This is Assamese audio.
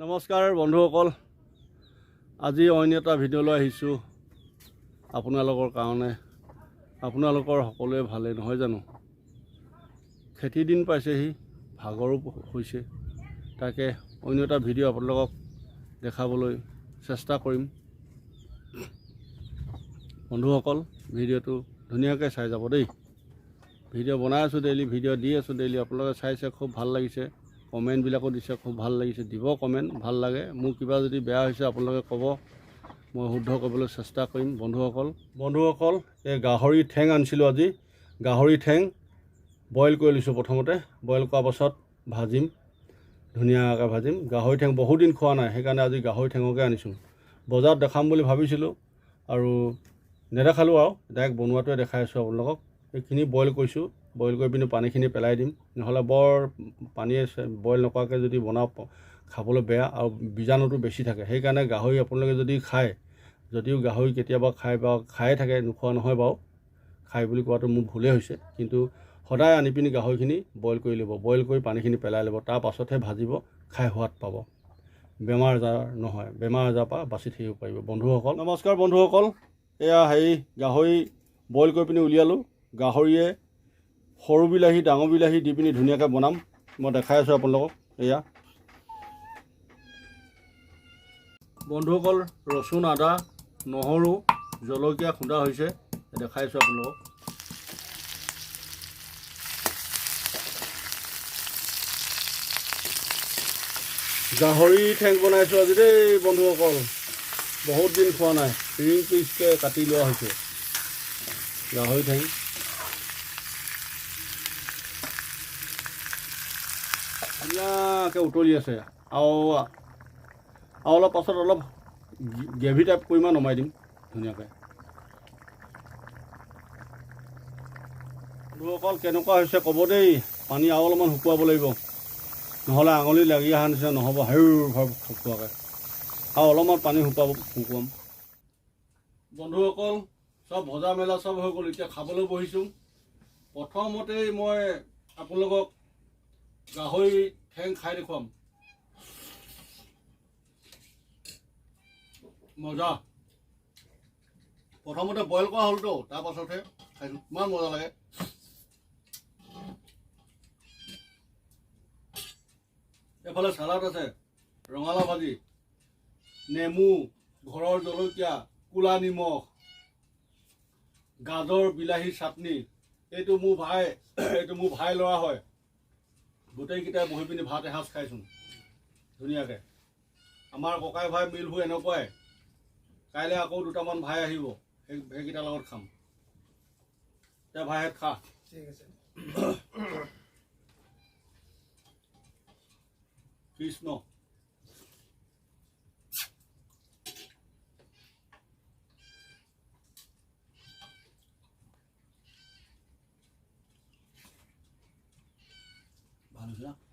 নমস্কাৰ বন্ধুসকল, আজি অন্য এটা ভিডিঅ'লৈ আহিছোঁ আপোনালোকৰ কাৰণে। আপোনালোকৰ সকলোৱে ভালে নহয় জানো? খেতিৰ দিন পাইছেহি, ভাগৰো হৈছে, তাকে অন্য এটা ভিডিঅ' আপোনালোকক দেখাবলৈ চেষ্টা কৰিম। বন্ধুসকল, ভিডিঅ'টো ধুনীয়াকৈ চাই যাব দেই। ভিডিঅ' বনাই আছোঁ ডেইলি, ভিডিঅ' দি আছোঁ ডেইলি। আপোনালোকে চাইছে, খুব ভাল লাগিছে, কমেণ্টবিলাকো দিছে, খুব ভাল লাগিছে। দিব কমেণ্ট, ভাল লাগে। মোৰ কিবা যদি বেয়া হৈছে আপোনালোকে ক'ব, মই শুদ্ধ কৰিবলৈ চেষ্টা কৰিম। বন্ধুসকল, এই গাহৰি ঠেং আনিছিলোঁ আজি। গাহৰি ঠেং বইল কৰি লৈছোঁ। প্ৰথমতে বইল কৰাৰ পাছত ভাজিম, ধুনীয়াকৈ ভাজিম। গাহৰি ঠেং বহুত দিন খোৱা নাই, সেইকাৰণে আজি গাহৰি ঠেঙকে আনিছোঁ। বজাৰত দেখাম বুলি ভাবিছিলোঁ আৰু নেদেখালোঁ, আৰু ডাইৰেক্ট বনোৱাটোৱে দেখাই আছোঁ আপোনালোকক। এইখিনি বইল কৰিছোঁ, বইল কৰি পিনি পানীখিনি পেলাই দিম, নহ'লে বৰ পানীয়ে বইল নকৰাকৈ যদি বনাওঁ খাবলৈ বেয়া আৰু বীজাণুটো বেছি থাকে। সেইকাৰণে গাহৰি আপোনালোকে যদি খায়, যদিও গাহৰি কেতিয়াবা খায় বা খায়ে থাকে, নোখোৱা নহয় বাৰু, খাই বুলি কোৱাটো মোৰ ভুলেই হৈছে, কিন্তু সদায় আনি পিনি গাহৰিখিনি বইল কৰি ল'ব। বইল কৰি পানীখিনি পেলাই ল'ব, তাৰ পাছতহে ভাজিব, খাই সোৱাদ পাব। বেমাৰ আজাৰ নহয়, বেমাৰ আজাৰৰ পৰা বাচি থাকিব পাৰিব। বন্ধুসকল নমস্কাৰ। বন্ধুসকল, এয়া গাহৰি বইল কৰি পিনি উলিয়ালোঁ। গাহৰিয়ে সৰু বিলাহী, ডাঙৰ বিলাহী দি পিনি ধুনীয়াকৈ বনাম, মই দেখাই আছোঁ আপোনালোকক। এয়া বন্ধুসকল, ৰচুন, আদা, নহৰু, জলকীয়া খুন্দা হৈছে, দেখাইছোঁ আপোনালোকক। গাহৰি ঠেং বনাইছোঁ আজি দেই বন্ধুসকল, বহুত দিন খোৱা নাই। ৰিং পিচকৈ কাটি লোৱা হৈছে গাহৰি ঠেং। ধুনীয়াকৈ উতলি আছে, আৰু অলপ পাছত অলপ গ্ৰেভি টাইপ পৰিমাণ নমাই দিম ধুনীয়াকৈ। বন্ধুসকল, কেনেকুৱা হৈছে ক'ব দেই। পানী আৰু অলপমান শুকুৱাব লাগিব, নহ'লে আঙুলি লাগি অহা নিচিনা নহ'ব, শুকুৱাকৈ। আৰু অলপমান পানী শুকুৱাম। বন্ধুসকল, চব ভজা মেলা চব হৈ গ'ল, এতিয়া খাবলৈ বহিছোঁ। প্ৰথমতেই মই আপোনালোকক গাহৰি ঠেং খাই দেখুৱাম। মজা। প্ৰথমতে বইল কৰা হ'লতো, তাৰ পাছতহে খাইছোঁ, ইমান মজা লাগে। এফালে চালাড আছে, ৰঙালাও ভাজি, নেমু, ঘৰৰ জলকীয়া, ক'লা নিমখ, গাজৰ বিলাহী চাটনি। এইটো মোৰ ভাই ল'ৰা হয়। গোটেইকেইটাই বহি পিনি ভাত এসাঁজ খাইছোঁ ধুনীয়াকৈ। আমাৰ ককাই ভাই মিলবোৰ এনেকুৱাই। কাইলৈ আকৌ দুটামান ভাই আহিব, সেইকেইটাৰ লগত খাম। এতিয়া ভাইহেঁত খা। ঠিক আছে। কৃষ্ণ। ভাল হৈছে।